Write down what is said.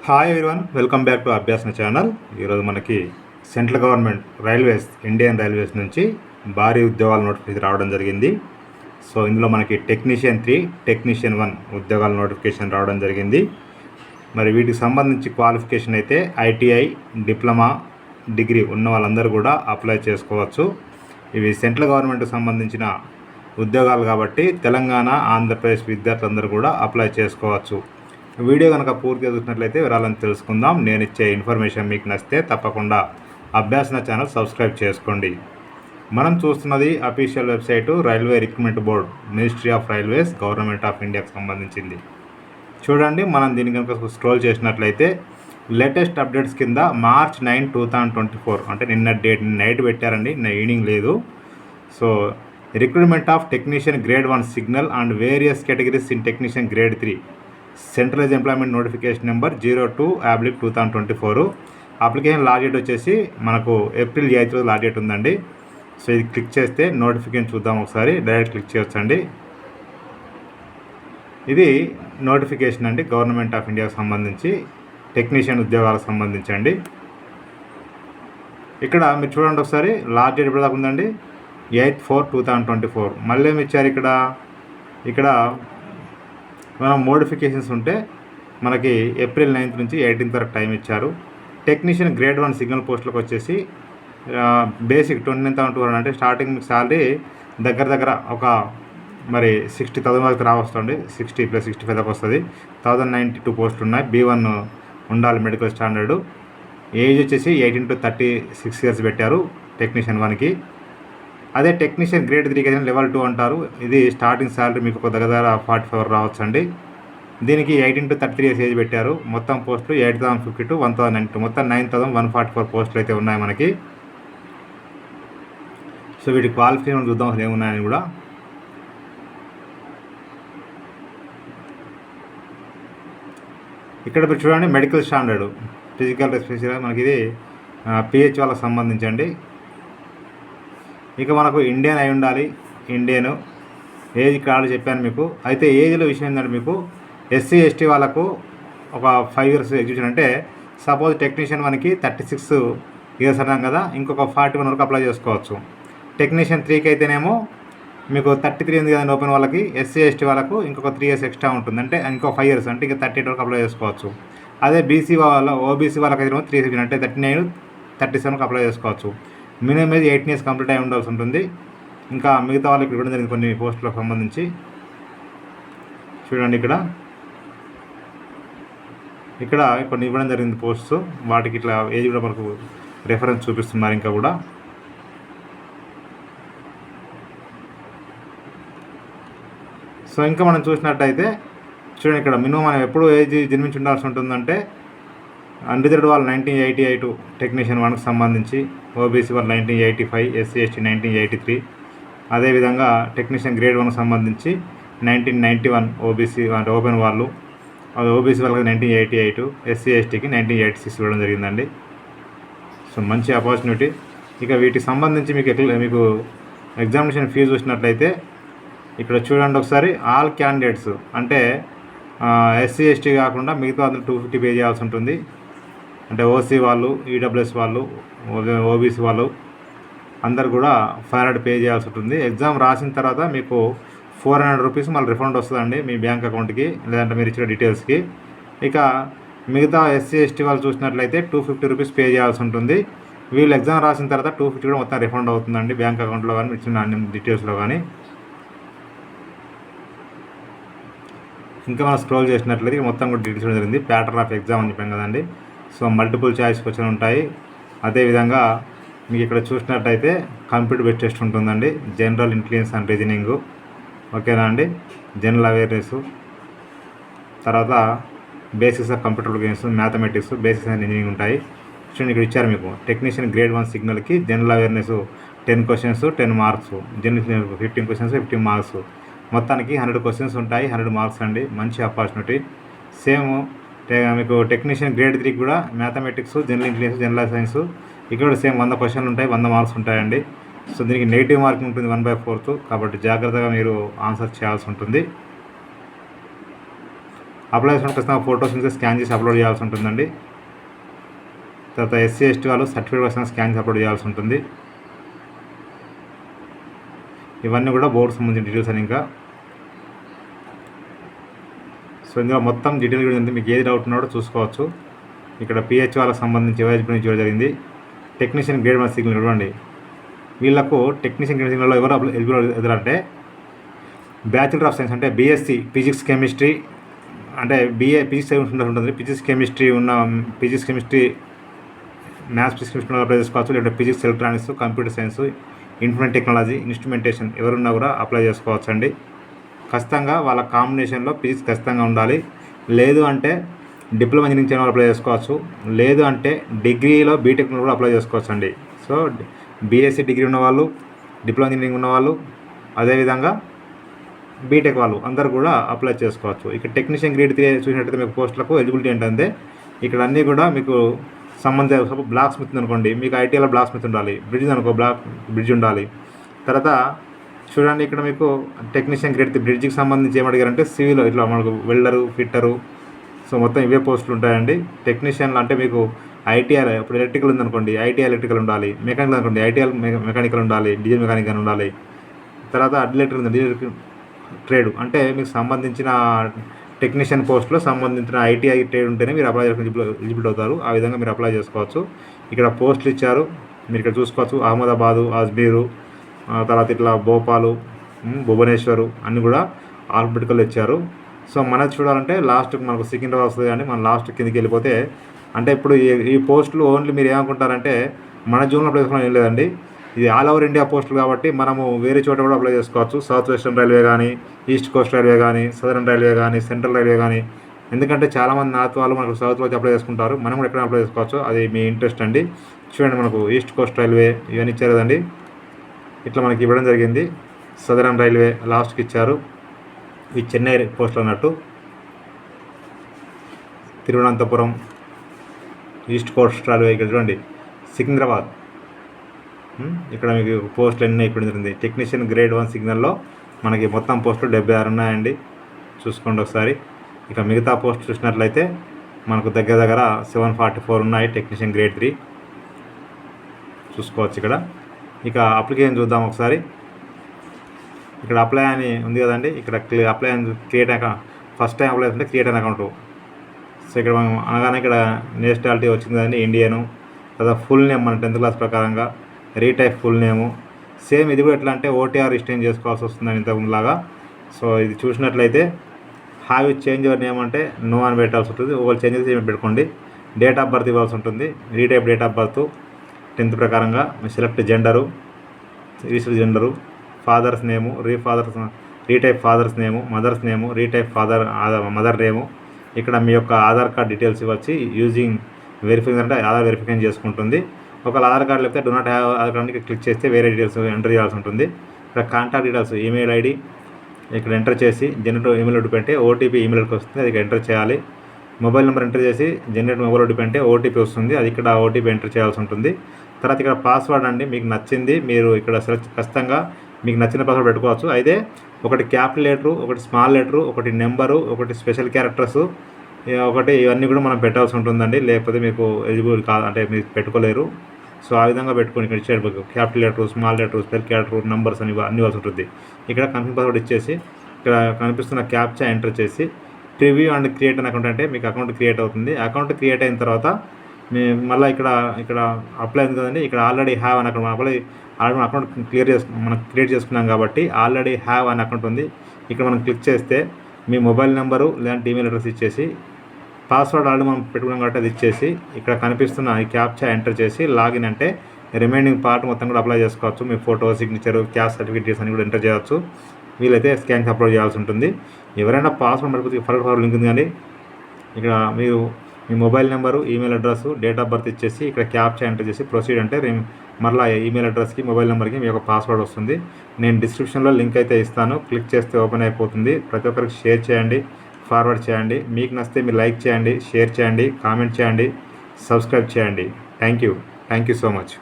Hi everyone, welcome back to Abhyasana channel. ఈరోజు మనకి central government Indian railways నుంచి భారీ ఉద్యోగాల నోటిఫికేషన్ రావడం జరిగింది. సో ఇందులో మనకి టెక్నీషియన్ 3, టెక్నీషియన్ 1 ఉద్యోగాల నోటిఫికేషన్ రావడం జరిగింది. మరి వీటికి సంబంధించి క్వాలిఫికేషన్ అయితే ఐటీఐ, డిప్లొమా, డిగ్రీ ఉన్న వాళ్ళందరూ కూడా అప్లై చేసుకోవచ్చు. ఇవి సెంట్రల్ గవర్నమెంట్కి సంబంధించిన ఉద్యోగాలు కాబట్టి తెలంగాణ, ఆంధ్రప్రదేశ్ విద్యార్థులందరూ కూడా అప్లై చేసుకోవచ్చు. వీడియో కనుక పూర్తిగా చూసినట్లయితే వివరాలను తెలుసుకుందాం. నేను ఇచ్చే ఇన్ఫర్మేషన్ మీకు నచ్చితే తప్పకుండా అభ్యాసన ఛానల్ సబ్స్క్రైబ్ చేసుకోండి. మనం చూస్తున్నది official website railway recruitment board, ministry of railways, government of ఇండియాకి సంబంధించింది. చూడండి, మనం దీని కనుక స్క్రోల్ చేసినట్లయితే లేటెస్ట్ అప్డేట్స్ కింద March 9, 2024 అంటే నిన్న డేట్ నైట్ పెట్టారండి, నిన్న ఈవినింగ్ లేదు. So recruitment of technician grade 1 signal and various categories in technician grade 3 centralise employment notification number 02/2024. Application last date వచ్చేసి మనకు April 8 రోజు లాస్ట్ డేట్ ఉందండి. సో ఇది క్లిక్ చేస్తే నోటిఫికేషన్ చూద్దాం ఒకసారి. డైరెక్ట్ క్లిక్ చేయొచ్చండి. ఇది నోటిఫికేషన్ అండి, గవర్నమెంట్ ఆఫ్ ఇండియాకి సంబంధించి టెక్నీషియన్ ఉద్యోగాలకు సంబంధించండి. ఇక్కడ మీరు చూడండి ఒకసారి, లాస్ట్ డేట్ ఎప్పుడు దాకా ఉందండి, 8/4/2024. మళ్ళీ ఏమి ఇచ్చారు ఇక్కడ మనం మోడిఫికేషన్స్ ఉంటే మనకి April 9 నుంచి 18 వరకు టైం ఇచ్చారు. టెక్నీషియన్ గ్రేడ్ 1 సిగ్నల్ పోస్టులకు వచ్చేసి బేసిక్ 29,200 అంటే స్టార్టింగ్ శాలరీ దగ్గర ఒక మరి 60,000 వరకు రావస్తుంది. 60 + 65 దాకా వస్తుంది. 1,092 పోస్టులు ఉన్నాయి. B1 ఉండాలి మెడికల్ స్టాండర్డు. ఏజ్ వచ్చేసి 18 to 36 years పెట్టారు టెక్నీషియన్ 1కి. అదే టెక్నీషియన్ గ్రేడ్ 3 అయితే లెవెల్ 2 అంటారు. ఇది స్టార్టింగ్ శాలరీ మీకు ఒక దగ్గర 44 రావచ్చు అండి. దీనికి 18 to 33 years ఏజ్ పెట్టారు. మొత్తం పోస్టులు 8,050 to 1,092, మొత్తం 9,144 పోస్టులు అయితే ఉన్నాయి మనకి. సో వీటి క్వాలిఫికేషన్ చూద్దాం అసలు ఏమున్నాయని కూడా. ఇక్కడ మీరు చూడండి, మెడికల్ స్టాండర్డు, ఫిజికల్ రెస్పిరేషన్ మనకి ఇది PH వాళ్ళకి సంబంధించండి. ఇక మనకు ఇండియన్ అయి ఉండాలి. ఇండియను ఏజ్ ఇక్కడ ఆల్రెడీ చెప్పాను మీకు. అయితే ఏజ్లో విషయం ఏంటంటే మీకు SC ST వాళ్ళకు ఒక 5 years ఎగ్జిబిషన్ అంటే సపోజ్ టెక్నీషియన్ 1కి 36 years అన్నాం కదా, ఇంకొక 41 వరకు అప్లై చేసుకోవచ్చు. టెక్నీషియన్ 3కి అయితేనేమో మీకు 33 ఉంది కదండి ఓపెన్ వాళ్ళకి. SC ST వాళ్ళకు ఇంకొక 3 years ఎక్స్ట్రా ఉంటుంది, అంటే ఇంకో 5 years అంటే ఇంకా 38 వరకు అప్లై చేసుకోవచ్చు. అదే BC OBC వాళ్ళకైతే 3 అంటే 39, 37 అప్లై చేసుకోవచ్చు. మినిమం ఏజ్ 18 years కంప్లీట్ అయి ఉండాల్సి ఉంటుంది. ఇంకా మిగతా వాళ్ళకి ఇవ్వడం జరిగింది కొన్ని పోస్టులకు సంబంధించి. చూడండి, ఇక్కడ కొన్ని ఇవ్వడం జరిగింది పోస్ట్స్, వాటికి ఇట్లా ఏజ్ కూడా మనకు రెఫరెన్స్ చూపిస్తున్నారు ఇంకా కూడా. సో ఇంకా మనం చూసినట్టయితే చూడండి, ఇక్కడ మినిమం మనం ఎప్పుడు ఏజ్ జన్మించి ఉండాల్సి ఉంటుందంటే అన్రిజర్వ్డ్ వాళ్ళు 1988 టెక్నీషియన్ 1కి సంబంధించి, OBC వాళ్ళు 1985, SC ST 1983. అదేవిధంగా టెక్నీషియన్ గ్రేడ్ 1కి సంబంధించి 1991 OBC అంటే ఓపెన్ వాళ్ళు, అది OBC వాళ్ళకి 1988, SC STకి 1986 ఇవ్వడం జరిగిందండి. సో మంచి ఆపర్చునిటీ. ఇక వీటికి సంబంధించి మీకు ఎగ్జామినేషన్ ఫీజు చూసినట్లయితే ఇక్కడ చూడండి ఒకసారి, ఆల్ క్యాండిడేట్స్ అంటే SC ST కాకుండా మిగతా అందరూ 250 పే చేయాల్సి ఉంటుంది. అంటే OC వాళ్ళు, EWS వాళ్ళు, OBC వాళ్ళు అందరు కూడా 500 పే చేయాల్సి ఉంటుంది. ఎగ్జామ్ రాసిన తర్వాత మీకు 400 రూపీస్ మళ్ళీ రిఫండ్ వస్తుందండి మీ బ్యాంక్ అకౌంట్కి, లేదంటే మీరు ఇచ్చిన డీటెయిల్స్కి. ఇక మిగతా SC ST వాళ్ళు చూసినట్లయితే 250 రూపీస్ పే చేయాల్సి ఉంటుంది. వీళ్ళు ఎగ్జామ్ రాసిన తర్వాత 250 కూడా మొత్తం రిఫండ్ అవుతుందండి బ్యాంక్ అకౌంట్లో కానీ మీరు ఇచ్చిన అన్ని డీటెయిల్స్లో కానీ. ఇంకా మనం స్క్రోల్ చేసినట్లయితే మొత్తం కూడా డీటెయిల్స్ జరిగింది. ప్యాటర్న్ ఆఫ్ ఎగ్జామ్ అని చెప్పాం కదండి. సో మల్టిపుల్ చాయిస్ క్వశ్చన్ ఉంటాయి. అదేవిధంగా మీకు ఇక్కడ చూసినట్టయితే కంప్యూటర్ బేస్డ్ టెస్ట్ ఉంటుందండి. జనరల్ ఇంటెలిజెన్స్ అండ్ రీజనింగ్, ఓకేనా అండి. జనరల్ అవేర్నెస్, తర్వాత basics of computer games, mathematics, basics and engineering ఉంటాయి. చూడండి, ఇక్కడ ఇచ్చారు మీకు టెక్నీషియన్ గ్రేడ్ 1 సిగ్నల్కి general awareness 10 questions 10 marks, general 15 questions 15 marks, మొత్తానికి 100 questions ఉంటాయి, 100 marks అండి. మంచి ఆపర్చునిటీ. సేమ్ మీకు టెక్నీషియన్ గ్రేడ్ 3 కూడా mathematics, general intelligence, general science ఇక్కడ కూడా సేమ్ 100 questions ఉంటాయి, 100 marks ఉంటాయండి. సో దీనికి నెగిటివ్ మార్కింగ్ ఉంటుంది 1/4, కాబట్టి జాగ్రత్తగా మీరు ఆన్సర్ చేయాల్సి ఉంటుంది. అప్లై చేసుకుంటే ఖచ్చితంగా ఫోటోస్ నుంచి స్కాన్ చేసి అప్లోడ్ చేయాల్సి ఉంటుందండి. తర్వాత ఎస్సీ ఎస్టీ వాళ్ళు సర్టిఫికేట్ ఖచ్చితంగా స్కాన్ చేసి అప్లోడ్ చేయాల్సి ఉంటుంది. ఇవన్నీ కూడా బోర్డు సంబంధించిన డీటెయిల్స్ అని. ఇంకా సో ఇందులో మొత్తం డీటెయిల్ కూడా ఉంది, మీకు ఏది డౌట్ ఉన్నాడో చూసుకోవచ్చు. ఇక్కడ పిహెచ్ వాళ్ళకి సంబంధించి ఎలిజిబిలిటీ చూడడం జరిగింది. టెక్నీషియన్ గ్రేడ్ 1 సిగ్నల్ చూడండి. వీళ్ళకు టెక్నీషియన్ గ్రేడ్ సిగ్నల్లో ఎవరు ఎలిజిబుల్ ఎదురంటే బ్యాచిలర్ ఆఫ్ సైన్స్ అంటే బీఎస్సీ ఫిజిక్స్ కెమిస్ట్రీ అంటే ఫిజిక్స్ ఉంటుంది. Physics chemistry maths physics chemistry apply చేసుకోవచ్చు. లేదంటే physics electronics computer science information technology instrumentation ఎవరున్నా కూడా అప్లై చేసుకోవచ్చు అండి. ఖచ్చితంగా వాళ్ళ కాంబినేషన్లో ఫిజిక్స్ ఖచ్చితంగా ఉండాలి. లేదు అంటే డిప్లొమా ఇంజనీరింగ్ చేయడం అప్లై చేసుకోవచ్చు. లేదు అంటే డిగ్రీలో బీటెక్ కూడా అప్లై చేసుకోవచ్చు అండి. సో బీఎస్సీ డిగ్రీ ఉన్నవాళ్ళు, డిప్లొమా ఇంజనీరింగ్ ఉన్నవాళ్ళు, అదేవిధంగా బీటెక్ వాళ్ళు అందరూ కూడా అప్లై చేసుకోవచ్చు. ఇక్కడ టెక్నీషియన్ గ్రేడ్ చూసినట్టయితే మీకు పోస్టులకు ఎలిజిబిలిటీ ఏంటంటే ఇక్కడ అన్నీ కూడా మీకు సంబంధించిన బ్లాక్ స్మిత్ అనుకోండి, మీకు ఐటీఐలో బ్లాక్ స్మిత్ ఉండాలి. బ్రిడ్జ్ ఉండాలి. తర్వాత చూడండి ఇక్కడ మీకు టెక్నీషియన్ గ్రేడ్ బ్రిడ్జ్కి సంబంధించి ఏమడిగారంటే సివిల్ ఇట్లా మనకు వెల్డరు, ఫిట్టరు, సో మొత్తం ఇవే పోస్టులు ఉంటాయండి. టెక్నీషియన్లు అంటే మీకు ఐటీఐ ఇప్పుడు ఎలక్ట్రికల్ ఉందనుకోండి, ఐటీఐ ఎలక్ట్రికల్ ఉండాలి. మెకానికల్ అనుకోండి, ఐటీఐ మెకానికల్ ఉండాలి, డీజిల్ మెకానిక్ అని ఉండాలి. తర్వాత అడ్లెక్ట్రికల్ ఉంది, డీజిల్ ట్రేడ్ అంటే మీకు సంబంధించిన టెక్నీషియన్ పోస్టులో సంబంధించిన ఐటీఐ ట్రేడ్ ఉంటేనే మీరు అప్లై చేసుకుని ఎలిజిబుల్ అవుతారు. ఆ విధంగా మీరు అప్లై చేసుకోవచ్చు. ఇక్కడ పోస్టులు ఇచ్చారు, మీరు ఇక్కడ చూసుకోవచ్చు. అహ్మదాబాదు, అజ్మీరు, తర్వాత ఇట్లా భోపాలు, భువనేశ్వరు అన్నీ కూడా ఆల్ఫబెటికల్ ఇచ్చారు. సో మనది చూడాలంటే లాస్ట్కి మనకు సికింద్రాబాద్ వస్తుంది. కానీ మనం లాస్ట్ కిందకి వెళ్ళిపోతే అంటే ఇప్పుడు ఈ పోస్టులు ఓన్లీ మీరు ఏమనుకుంటారంటే మన జూన్లో అప్లై చేసుకోవడం ఏం లేదండి. ఇది ఆల్ ఓవర్ ఇండియా పోస్టులు కాబట్టి మనము వేరే చోట కూడా అప్లై చేసుకోవచ్చు. సౌత్ వెస్టర్న్ రైల్వే కానీ, ఈస్ట్ కోస్ట్ రైల్వే కానీ, సదరన్ రైల్వే కానీ, సెంట్రల్ రైల్వే కానీ. ఎందుకంటే చాలామంది నార్త్ వాళ్ళు మనకు సౌత్లో అప్లై చేసుకుంటారు. మనం కూడా ఎక్కడ అప్లై చేసుకోవచ్చు, అది మీ ఇంట్రెస్ట్ అండి. చూడండి మనకు ఈస్ట్ కోస్ట్ రైల్వే ఇవన్నీ ఇచ్చారు కదండి, ఇట్లా మనకి ఇవ్వడం జరిగింది. సదరన్ రైల్వే లాస్ట్కి ఇచ్చారు. ఈ చెన్నై పోస్టులు అన్నట్టు. తిరువనంతపురం, ఈస్ట్ కోస్ట్ రైల్వే ఇక్కడ చూడండి. సికింద్రాబాద్, ఇక్కడ మీకు పోస్టులు ఎన్ని ఇక్కడ జరిగింది. టెక్నీషియన్ గ్రేడ్ 1 సిగ్నల్లో మనకి మొత్తం పోస్టులు 76 ఉన్నాయండి. చూసుకోండి ఒకసారి. ఇక మిగతా పోస్ట్ చూసినట్లయితే మనకు దగ్గర 744 ఉన్నాయి. టెక్నీషియన్ గ్రేడ్ 3 చూసుకోవచ్చు ఇక్కడ. ఇక అప్లికేషన్ చూద్దాం ఒకసారి. ఇక్కడ అప్లై అని ఉంది కదండి, ఇక్కడ అప్లై అని create account first time apply అంటే క్రియేట్ అన్ అకౌంట్. సో ఇక్కడ మనం అనగానే ఇక్కడ నేషనాలిటీ వచ్చింది కదండి, ఇండియను. తర్వాత ఫుల్ నేమ్ మన 10th క్లాస్ ప్రకారంగా, రీటైప్ ఫుల్ నేము. సేమ్ ఇది కూడా ఎట్లా అంటే ఓటీఆర్ రిజిస్టర్ చేసుకోవాల్సి వస్తుందని ఇంతకుముందులాగా. సో ఇది చూసినట్లయితే have it change your name అంటే నో అని పెట్టాల్సి ఉంటుంది. ఒకవేళ చేంజ్ చేసి పెట్టుకోండి. డేట్ ఆఫ్ బర్త్ ఇవ్వాల్సి ఉంటుంది. Retype date of birth 10th ప్రకారంగా. Select gender, register gender, father's name, retype father's name, mother's name, retype mother name. ఇక్కడ మీ యొక్క ఆధార్ కార్డ్ డీటెయిల్స్ ఇవ్వచ్చు. యూజింగ్ వెరిఫికేషన్ అంటే ఆధార్ వెరిఫికేషన్ చేసుకుంటుంది. ఒకవేళ ఆధార్ కార్డు లేకపోతే డో నాట్ హ్యావ్ ఆధార్ కార్డుకి క్లిక్ చేస్తే వేరే డీటెయిల్స్ ఎంటర్ చేయాల్సి ఉంటుంది. ఇక్కడ కాంటాక్ట్ డీటెయిల్స్, ఈమెయిల్ ఐడి ఇక్కడ ఎంటర్ చేసి జనరేట్ ఈమెయిల్ ఓటీపీ అంటే ఓటీపీ ఈమెయిల్కి వస్తుంది, అది ఎంటర్ చేయాలి. మొబైల్ నెంబర్ ఎంటర్ చేసి జనరేట్ మొబైల్ ఓటీపీ అంటే ఓటీపీ వస్తుంది, అది ఇక్కడ ఓటీపీ ఎంటర్ చేయాల్సి ఉంటుంది. తర్వాత ఇక్కడ పాస్వర్డ్ అండి, మీకు నచ్చింది మీరు ఇక్కడ సెలెక్ట్ ఖచ్చితంగా మీకు నచ్చిన పాస్వర్డ్ పెట్టుకోవచ్చు. అయితే ఒకటి క్యాపిటల్ లెటరు, ఒకటి స్మాల్ లెటరు, ఒకటి నెంబరు, ఒకటి స్పెషల్ క్యారెక్టర్స్, ఒకటి ఇవన్నీ కూడా మనం పెట్టాల్సి ఉంటుందండి. లేకపోతే మీకు ఎలిజిబుల్ కాదు అంటే మీరు పెట్టుకోలేరు. సో ఆ విధంగా పెట్టుకొని ఇక్కడ ఇచ్చేట capital letter, small letter, special character, numbers అని అన్ని ఇవ్వాల్సి ఉంటుంది. ఇక్కడ కన్ఫర్మ్ పాస్వర్డ్ ఇచ్చేసి ఇక్కడ కనిపిస్తున్న క్యాప్చా ఎంటర్ చేసి ప్రివ్యూ అండ్ క్రియేట్ అని అకౌంట్ అంటే మీకు అకౌంట్ క్రియేట్ అవుతుంది. అకౌంట్ క్రియేట్ అయిన తర్వాత మళ్ళీ ఇక్కడ అప్లై అయింది కదండి, ఇక్కడ ఆల్రెడీ హ్యావ్ అని అకౌంట్ ఆల్రెడీ అకౌంట్ మనం క్రియేట్ చేసుకున్నాం కాబట్టి ఆల్రెడీ హ్యావ్ అని అకౌంట్ ఉంది. ఇక్కడ మనం క్లిక్ చేస్తే మీ మొబైల్ నెంబరు లేదంటే ఈమెయిల్ అడ్రస్ ఇచ్చేసి పాస్వర్డ్ ఆల్రెడీ మనం పెట్టుకున్నాం కాబట్టి అది ఇచ్చేసి ఇక్కడ కనిపిస్తున్న ఈ క్యాప్చా ఎంటర్ చేసి లాగిన్ అంటే రిమైనింగ్ పార్ట్ మొత్తం కూడా అప్లై చేసుకోవచ్చు. మీ ఫోటో, సిగ్నేచర్, క్యాస్ట్ సర్టిఫికేట్స్ అని కూడా ఎంటర్ చేయవచ్చు. వీలైతే స్కాన్స్ అప్లోడ్ చేయాల్సి ఉంటుంది. ఎవరైనా పాస్వర్డ్ మరిపోతే ఫార్వర్డ్ లింక్ ఉంది కానీ ఇక్కడ మీరు మీ mobile number, email address, date of birth ఇచ్చేసి ఇక్కడ క్యాప్చా ఎంటర్ చేసి ప్రొసీడ్ అంటే మరలా ఈమెయిల్ అడ్రస్కి, మొబైల్ నెంబర్కి మీ యొక్క పాస్వర్డ్ వస్తుంది. నేను డిస్క్రిప్షన్లో లింక్ అయితే ఇస్తాను, క్లిక్ చేస్తే ఓపెన్ అయిపోతుంది. ప్రతి ఒక్కరికి షేర్ చేయండి, ఫార్వర్డ్ చేయండి. మీకు నచ్చితే మీరు లైక్ చేయండి, షేర్ చేయండి, కామెంట్ చేయండి, సబ్స్క్రైబ్ చేయండి. Thank you so much.